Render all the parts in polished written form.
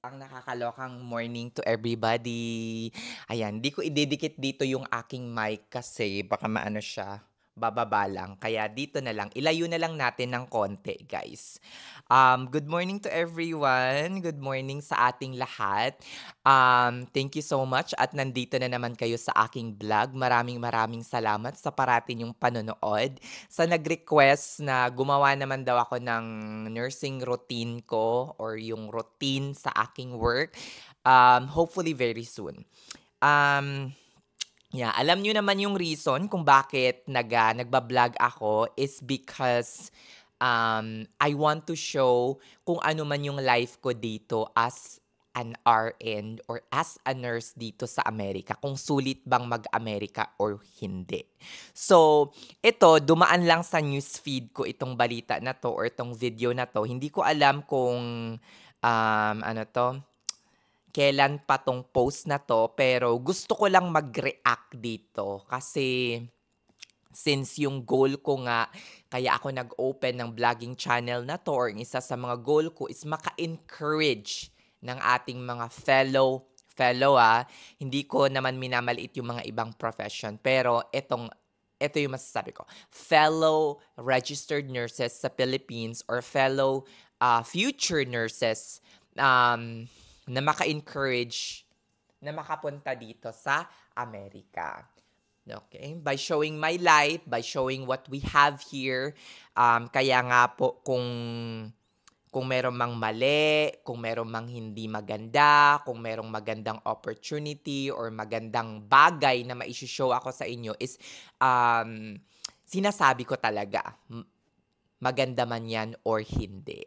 nakakatawang, nakakalokang morning to everybody. Ayan, di ko ididikit dito yung aking mic kasi baka maano siya, bababa lang. Kaya dito na lang, ilayo na lang natin ng konti, guys. Good morning to everyone. Good morning sa ating lahat. Thank you so much at nandito na naman kayo sa aking vlog. Maraming maraming salamat sa parati yung panonood. Sa nag-request na gumawa naman daw ako ng nursing routine ko or yung routine sa aking work, hopefully very soon. Um, yeah, alam niyo naman yung reason kung bakit nagba-vlog ako is because I want to show kung ano man yung life ko dito as an RN or as a nurse dito sa Amerika, kung sulit bang mag-Amerika or hindi. So, ito, dumaan lang sa newsfeed ko itong balita na to or itong video na to. Hindi ko alam kung, ano to, kailan pa tong post na to, pero gusto ko lang mag-react dito kasi since yung goal ko nga, kaya ako nag-open ng vlogging channel na to or isa sa mga goal ko is maka-encourage ng ating mga hindi ko naman minamaliit yung mga ibang profession, pero ito yung masasabi ko, fellow registered nurses sa Philippines or fellow future nurses na maka-encourage na makapunta dito sa Amerika. Okay, by showing my life, by showing what we have here, kaya nga po kung meron mang mali, kung meron mang hindi maganda, kung merong magandang opportunity or magandang bagay na mai-show ako sa inyo is sinasabi ko talaga, maganda man yan or hindi.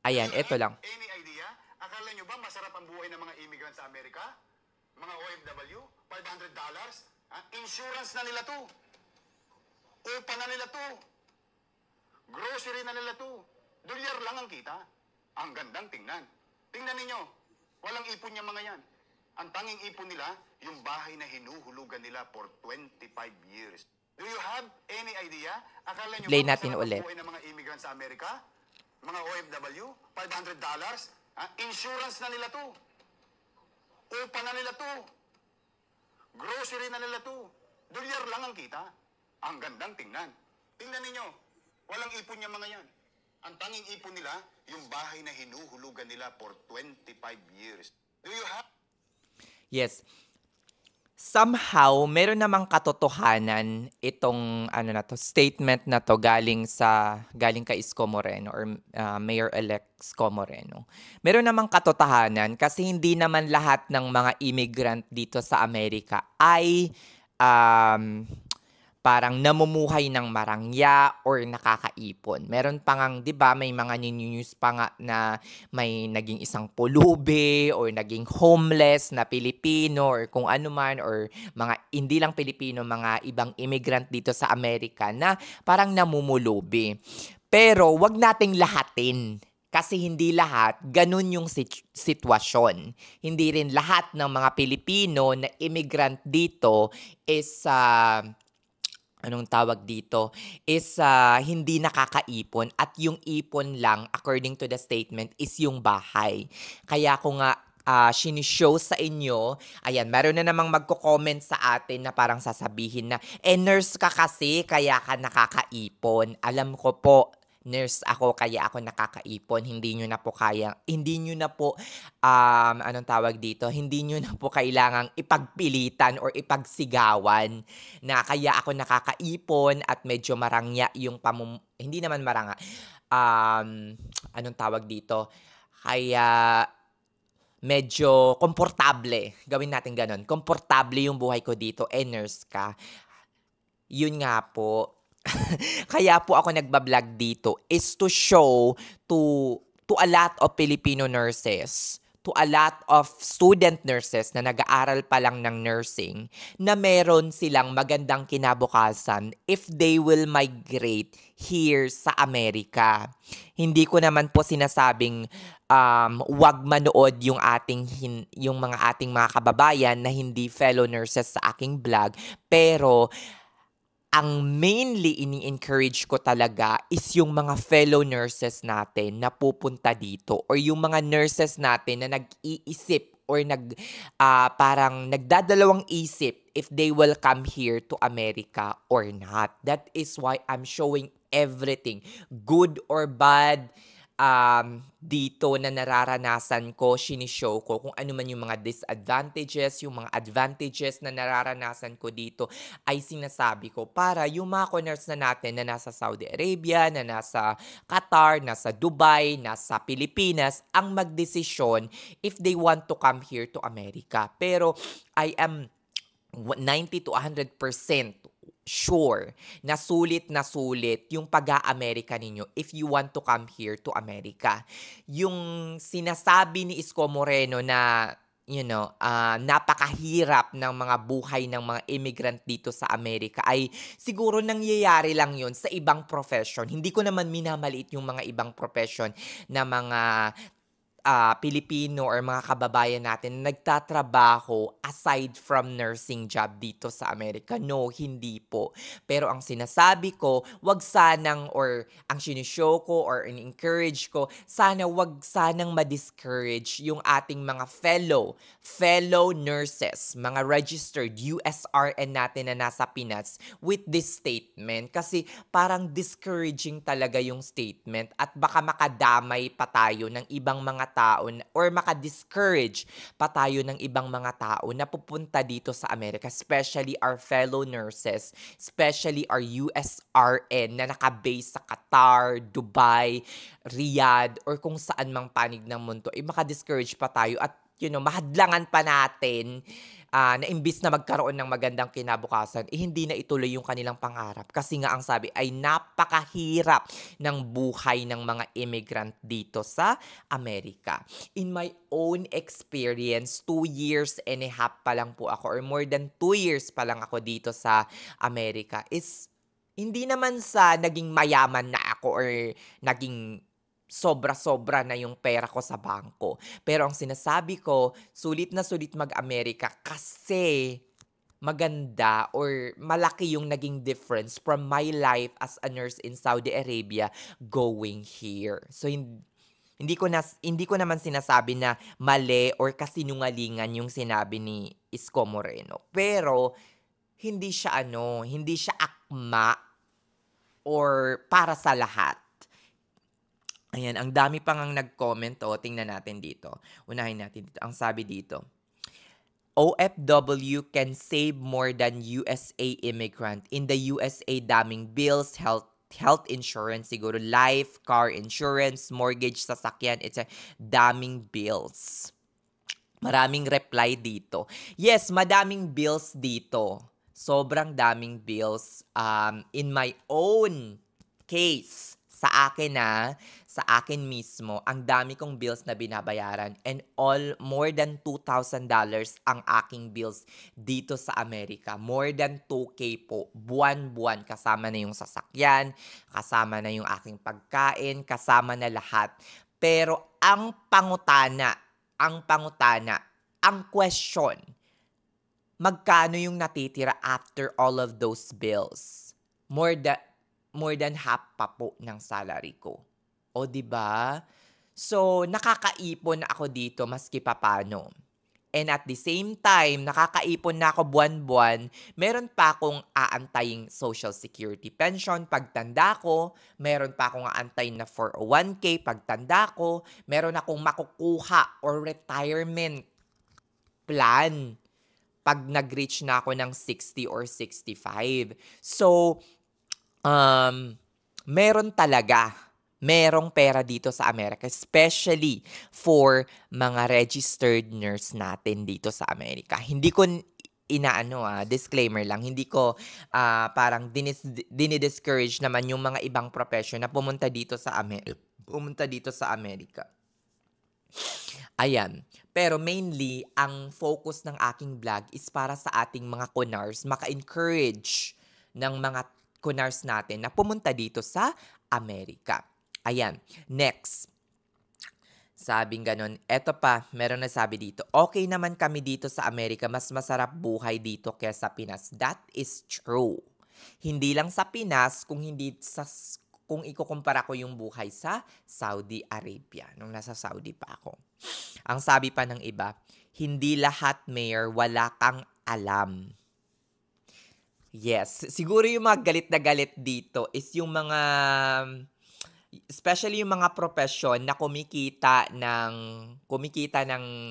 Ayan, ito lang. Any idea? Akala nyo ba masarap ang buhay ng mga immigrant sa Amerika? Mga OFW? $500? Insurance na nila to. Upa na nila to. Grocery na nila to. $1 lang ang kita. Ang gandang tingnan. Tingnan ninyo. Walang ipon niya mga yan. Ang tanging ipon nila, yung bahay na hinuhulugan nila for 25 years. Do you have any idea? Akala nyo Play ba natin masarap ang ulit. buhay ng mga immigrant sa Amerika? Mga OFW? $500? Insurance na nila to. Upa na nila to. Grocery na nila to. $1 lang ang kita. Ang gandang tingnan. Tingnan ninyo. Walang ipon niya mga yan. Ang tanging ipon nila, yung bahay na hinuhulugan nila for 25 years. Do you have... Yes. Somehow, meron namang katotohanan itong ano na to, statement na to galing kay Isko Moreno or Mayor-elect Isko Moreno. Meron namang katotohanan kasi hindi naman lahat ng mga immigrant dito sa Amerika ay parang namumuhay ng marangya or nakakaipon. Meron pa ngang, 'di ba, may mga news pa nga na may naging isang pulubi or naging homeless na Pilipino or kung ano man or mga hindi lang Pilipino, mga ibang immigrant dito sa Amerika na parang namumulubi. Pero wag nating lahatin. Kasi hindi lahat ganun yung sitwasyon. Hindi rin lahat ng mga Pilipino na immigrant dito is anong tawag dito, is hindi nakakaipon at yung ipon lang, according to the statement, is yung bahay. Kaya ko nga sinishow sa inyo, ayan, meron na namang magko-comment sa atin na parang sasabihin na, nurse ka kasi, kaya ka nakakaipon. Alam ko po, nurse ako, kaya ako nakakaipon. Hindi nyo na po hindi nyo na po, anong tawag dito, hindi nyo na po kailangang ipagpilitan or ipagsigawan na kaya ako nakakaipon at medyo marangya yung hindi naman maranga, anong tawag dito, kaya medyo komportable, gawin natin ganun, komportable yung buhay ko dito, nurse ka. Yun nga po, kaya po ako nagba-vlog dito is to show to a lot of Filipino nurses, to a lot of student nurses na nag-aaral pa lang ng nursing, na meron silang magandang kinabukasan if they will migrate here sa Amerika. Hindi ko naman po sinasabing wag manood yung yung ating mga kababayan na hindi fellow nurses sa aking vlog, pero ang mainly ini-encourage ko talaga is yung mga fellow nurses natin na pupunta dito or yung mga nurses natin na nag-iisip or parang nagdadalawang isip if they will come here to America or not. That is why I'm showing everything, good or bad, dito na nararanasan ko, sinishow ko kung ano man yung mga disadvantages, yung mga advantages na nararanasan ko dito ay sinasabi ko para yung mga coners na natin na nasa Saudi Arabia, na nasa Qatar, nasa Dubai, nasa Pilipinas, ang magdesisyon if they want to come here to America. Pero I am 90 to 100% sure na sulit yung pag-a-Amerika ninyo if you want to come here to America. Yung sinasabi ni Isko Moreno na napakahirap ng mga buhay ng mga immigrant dito sa Amerika ay siguro nangyayari lang yun sa ibang profession. Hindi ko naman minamaliit yung mga ibang profession na mga Pilipino or mga kababayan natin na nagtatrabaho aside from nursing job dito sa Amerika. No, hindi po. Pero ang sinasabi ko, wag sanang or ang sinishow ko or in-encourage ko, wag sanang ma-discourage yung ating mga fellow nurses, mga registered USRN natin na nasa Pinas with this statement. Kasi parang discouraging talaga yung statement at baka makadamay pa tayo ng ibang mga tao or maka-discourage pa tayo ng ibang mga tao na pupunta dito sa Amerika, especially our fellow nurses, especially our USRN na nakabase sa Qatar, Dubai, Riyadh, or kung saan mang panig ng mundo, maka-discourage pa tayo at mahadlangan pa natin na imbis na magkaroon ng magandang kinabukasan, hindi na ituloy yung kanilang pangarap. Kasi nga ang sabi ay napakahirap ng buhay ng mga immigrant dito sa Amerika. In my own experience, 2 years and a half pa lang po ako or more than 2 years pa lang ako dito sa Amerika is hindi naman sa naging mayaman na ako or naging sobra-sobra na yung pera ko sa bangko. Pero ang sinasabi ko, sulit na sulit mag-Amerika kasi maganda or malaki yung naging difference from my life as a nurse in Saudi Arabia going here. So, hindi ko naman sinasabi na mali or kasinungalingan yung sinabi ni Isko Moreno. Pero, hindi siya akma or para sa lahat. Ayan, ang dami pa ngang nag-comment, tingnan natin dito. Unahin natin dito. Ang sabi dito, OFW can save more than USA immigrant. In the USA, daming bills, health insurance, siguro life, car insurance, mortgage, sasakyan, it's daming bills. Maraming reply dito. Yes, madaming bills dito. Sobrang daming bills. In my own case, sa akin mismo, ang dami kong bills na binabayaran and more than $2,000 ang aking bills dito sa Amerika. More than 2K po, buwan-buwan, kasama na yung sasakyan, kasama na yung aking pagkain, kasama na lahat. Pero ang pangutana, ang question, magkano yung natitira after all of those bills? More than half pa po ng salary ko. O, 'di ba? So, nakakaipon ako dito maski papaano. And at the same time, nakakaipon na ako buwan-buwan, meron pa akong aantayin Social Security pension pagtanda ko, meron pa akong aantayin na 401k pagtanda ko, meron akong makukuha or retirement plan pag nag-reach na ako ng 60 or 65. So, merong pera dito sa Amerika, especially for mga registered nurse natin dito sa Amerika. Hindi ko disclaimer lang, hindi ko parang dinidiscourage naman yung mga ibang profession na pumunta dito sa Amerika. Ayan. Pero mainly, ang focus ng aking vlog is para sa ating mga kunars, maka-encourage ng mga kunars natin na pumunta dito sa Amerika. Ayan. Next. Sabing ganon. Eto pa, meron na sabi dito. Okay naman kami dito sa Amerika. Mas masarap buhay dito kesa Pinas. That is true. Hindi lang sa Pinas, kung ikukumpara ko yung buhay sa Saudi Arabia, nung nasa Saudi pa ako. Ang sabi pa ng iba, hindi lahat, Mayor, wala kang alam. Yes, siguro yung mga galit na galit dito is yung mga, especially yung mga profesyon na kumikita ng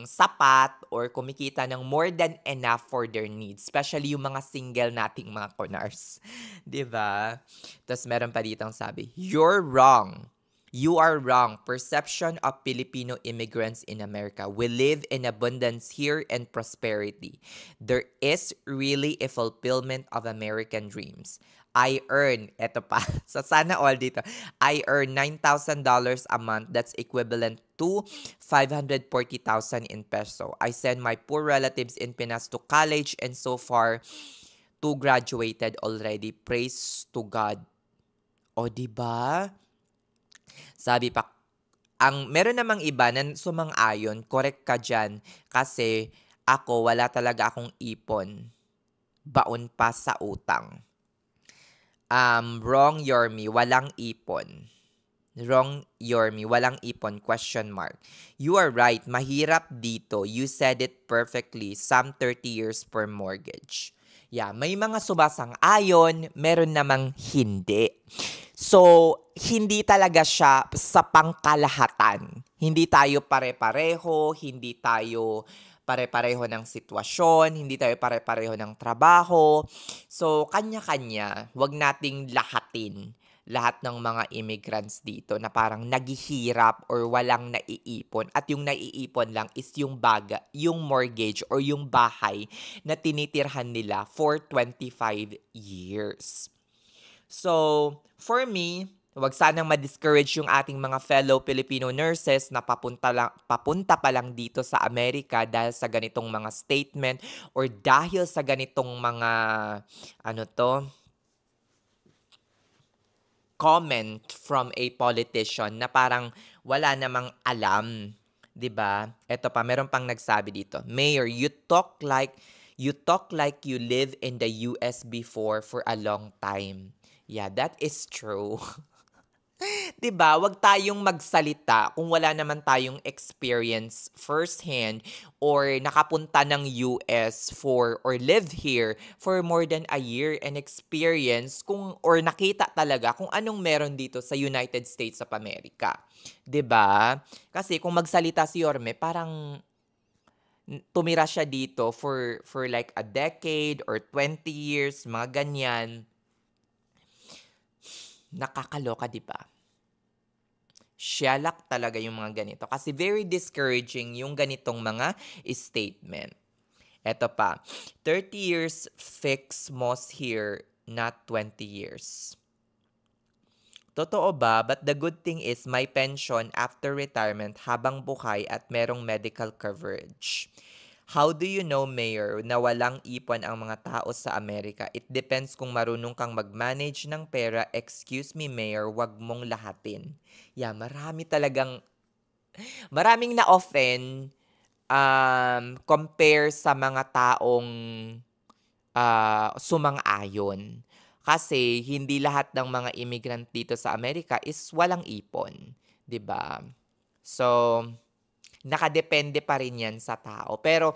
sapat or kumikita ng more than enough for their needs, especially yung mga single nating mga kunars, 'di ba? Tapos meron pa dito ang sabi, "You're wrong. You are wrong. Perception of Filipino immigrants in America. We live in abundance here and prosperity. There is really a fulfillment of American dreams. I earn," eto pa, sa sana all dito, "I earn $9,000 a month. That's equivalent to 540,000 in peso. I send my poor relatives in Pinas to college and so far, two graduated already. Praise to God." O, di ba? Sabi pa, meron namang iba na sumang-ayon, correct ka diyan, kasi ako wala talaga akong ipon, baon pa sa utang. Wrong, Yorme, walang ipon. Wrong, Yorme, walang ipon, question mark. You are right, mahirap dito. You said it perfectly, some 30 years per mortgage. Yeah, may mga sumasang-ayon, meron namang hindi. So, hindi talaga siya sa pangkalahatan. Hindi tayo pare-pareho, hindi tayo pare-pareho ng sitwasyon, hindi tayo pare-pareho ng trabaho. So, kanya-kanya, wag nating lahatin lahat ng mga immigrants dito na parang naghihirap or walang naiipon. At yung naiipon lang is yung yung mortgage or yung bahay na tinitirhan nila for 25 years. So, for me, wag sanang ma-discourage yung ating mga fellow Filipino nurses na papunta pa lang dito sa Amerika dahil sa ganitong mga statement or dahil sa ganitong mga, comment from a politician na parang wala namang alam, 'di ba? Eto pa, meron pang nagsabi dito, "Mayor, you talk like you live in the US before for a long time." Yeah, that is true. 'Di ba? Wag tayong magsalita kung wala naman tayong experience firsthand or nakapunta ng US or live here for more than a year and experience or nakita talaga kung anong meron dito sa United States of America. 'Di ba? Kasi kung magsalita si Yorme, parang tumira siya dito for like a decade or 20 years, mga ganyan. Nakakaloka, 'di ba? Siyalak talaga yung mga ganito kasi very discouraging yung ganitong mga statement. Eto pa, 30 years fix most here, not 20 years. Totoo ba? But the good thing is my pension after retirement habang buhay at merong medical coverage. How do you know, Mayor, na walang ipon ang mga tao sa Amerika? It depends kung marunong kang mag-manage ng pera. Excuse me, Mayor, wag mong lahatin. Yeah, maraming na-offend compare sa mga taong sumang-ayon. Kasi hindi lahat ng mga immigrant dito sa Amerika is walang ipon, 'di ba? So, nakadepende pa rin 'yan sa tao. Pero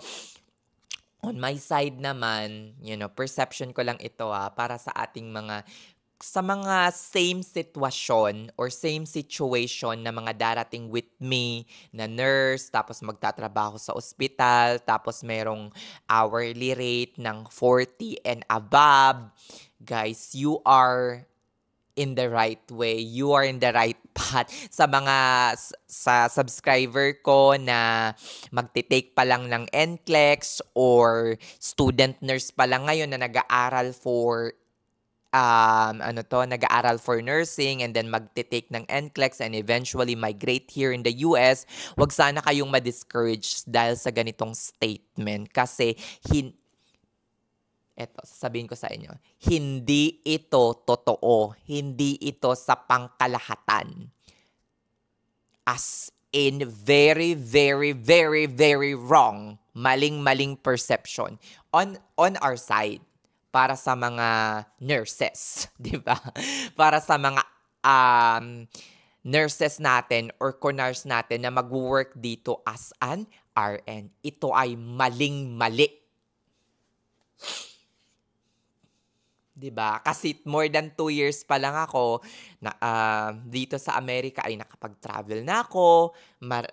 on my side naman, perception ko lang ito para sa mga same sitwasyon or same situation na mga darating with me na nurse, tapos magtatrabaho sa ospital, tapos merong hourly rate ng 40 and above. Guys, you are in the right way. You are in the right path. Sa subscriber ko na magte-take pa lang ng NCLEX or student nurse pa lang ngayon na nag-aaral for nag-aaral for nursing and then magte-take ng NCLEX and eventually migrate here in the US, wag sana kayong ma-discourage dahil sa ganitong statement kasi sasabihin ko sa inyo, hindi ito totoo, hindi ito sa pangkalahatan. As in very, very, very, very wrong, maling-maling perception on our side. para sa mga nurses, 'di ba? Para sa mga nurses natin or co-nurse natin na mag-work dito as an RN. Ito ay maling-mali. 'Di ba? Kasi more than 2 years pa lang ako na, dito sa Amerika ay nakapag-travel na ako,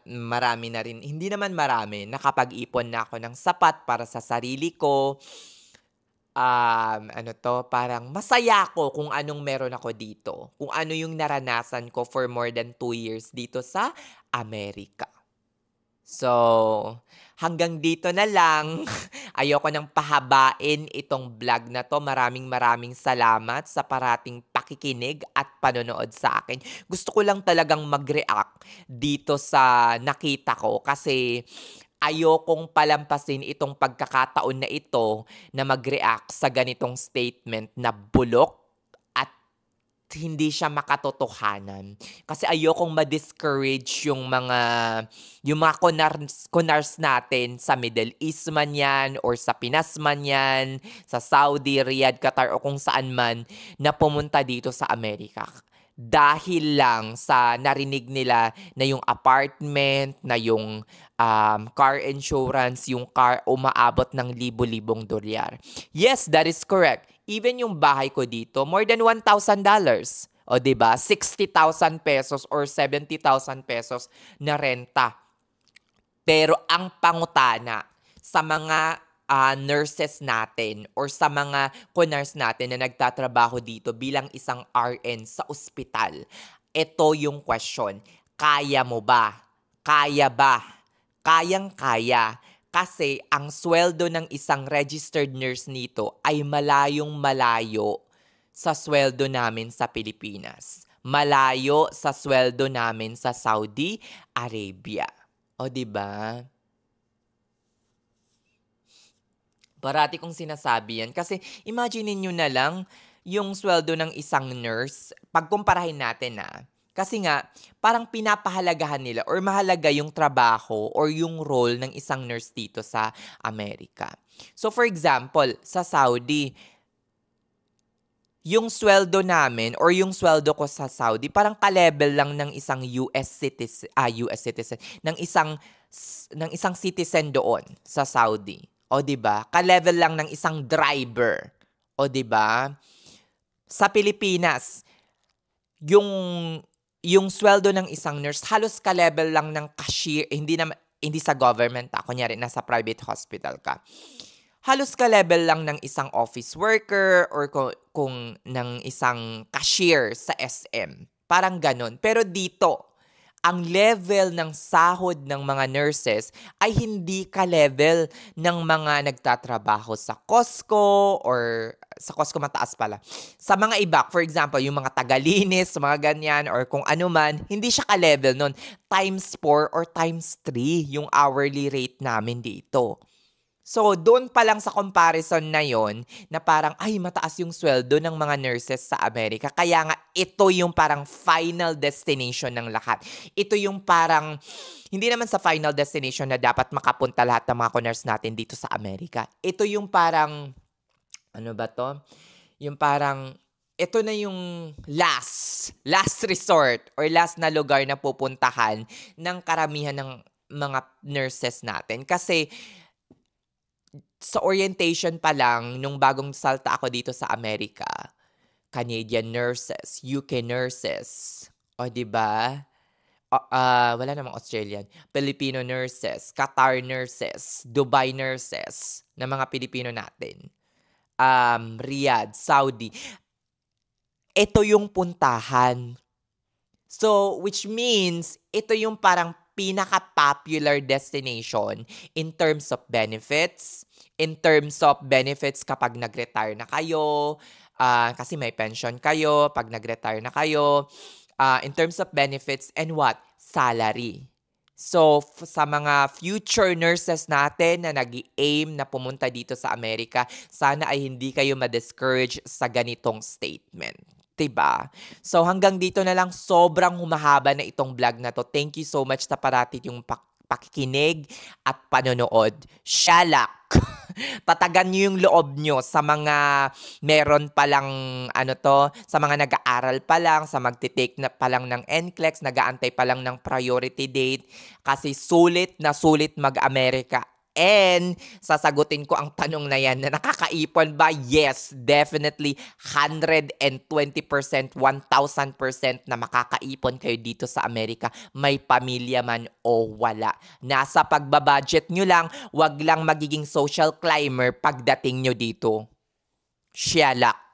marami na rin hindi naman marami, nakapag-ipon na ako ng sapat para sa sarili ko. Parang masaya ako kung anong meron ako dito, kung ano yung naranasan ko for more than 2 years dito sa Amerika. So, hanggang dito na lang. Ayoko nang pahabain itong vlog na 'to. Maraming salamat sa parating pakikinig at panonood sa akin. Gusto ko lang talagang mag-react dito sa nakita ko kasi ayokong palampasin itong pagkakataon na ito na mag-react sa ganitong statement na bulok at hindi siya makatotohanan. Kasi ayokong ma-discourage yung mga kunars natin sa Middle East man yan or sa Pinas man yan, sa Saudi, Riyadh, Qatar o kung saan man na pumunta dito sa Amerika. Dahil lang sa narinig nila na yung apartment, na yung car insurance, yung car umaabot ng libo-libong dolyar. Yes, that is correct. Even yung bahay ko dito, more than $1,000. O 'di ba? 60,000 pesos or 70,000 pesos na renta. Pero ang pangutana sa mga nurses natin or sa mga co-nurse natin na nagtatrabaho dito bilang isang RN sa ospital, ito yung question. Kaya mo ba? Kaya ba? Kayang-kaya. Kasi ang sweldo ng isang registered nurse nito ay malayong-malayo sa sweldo namin sa Pilipinas. Malayo sa sweldo namin sa Saudi Arabia. O 'di ba? Parati kong sinasabi yan kasi imagine niyo na lang yung sweldo ng isang nurse, pagkumparahin natin kasi nga, parang pinapahalagahan nila or mahalaga yung trabaho or yung role ng isang nurse dito sa Amerika. So for example, sa Saudi, yung sweldo namin or yung sweldo ko sa Saudi, parang ka-level lang ng isang US citizen, ng isang citizen doon sa Saudi. O 'di ba? Ka-level lang ng isang driver. O 'di ba? Sa Pilipinas, yung sweldo ng isang nurse halos ka-level lang ng cashier, hindi sa government kunyari nasa private hospital ka. Halos ka-level lang ng isang office worker or kung ng isang cashier sa SM. Parang ganun. Pero dito, ang level ng sahod ng mga nurses ay hindi ka-level ng mga nagtatrabaho sa Costco or sa Costco mataas pala. Sa mga iba, for example, yung mga tagalinis, mga ganyan, or kung ano man, hindi siya ka-level nun. Times 4 or times 3 yung hourly rate namin dito. So, doon pa lang sa comparison na yon na parang, ay, mataas yung sweldo ng mga nurses sa Amerika. Kaya nga, ito yung parang final destination ng lahat. Ito yung parang, hindi naman sa final destination na dapat makapunta lahat ng mga nurse natin dito sa Amerika. Ito yung parang, ano ba to? Yung parang, ito na yung last resort or last na lugar na pupuntahan ng karamihan ng mga nurses natin. Kasi, sa orientation pa lang, nung bagong salta ako dito sa Amerika, Canadian nurses, UK nurses, o 'di ba? Wala namang Australian. Filipino nurses, Qatar nurses, Dubai nurses, na mga Pilipino natin. Riyadh, Saudi. Ito yung puntahan. So, which means, ito yung parang pinaka-popular destination in terms of benefits. In terms of benefits kapag nag-retire na kayo, kasi may pension kayo pag nag-retire na kayo. In terms of benefits and what? Salary. So, sa mga future nurses natin na nag-i-aim na pumunta dito sa Amerika, sana ay hindi kayo ma-discourage sa ganitong statement. 'Di ba? So, hanggang dito na lang, sobrang humahaba na itong vlog na to. Thank you so much sa parati yung pakikinig at panonood. Shalak! Tatagan niyo yung loob niyo sa mga meron palang sa mga nag-aaral pa lang, sa magte-take na pa lang ng NCLEX, nag-aantay pa lang ng priority date kasi sulit na sulit mag-Amerika. And sasagutin ko ang tanong na yan na nakakaipon ba? Yes, definitely 120%, 1000% na makakaipon kayo dito sa Amerika, may pamilya man o wala. Nasa pagbabudget nyo lang, wag lang magiging social climber pagdating nyo dito. Siyalak.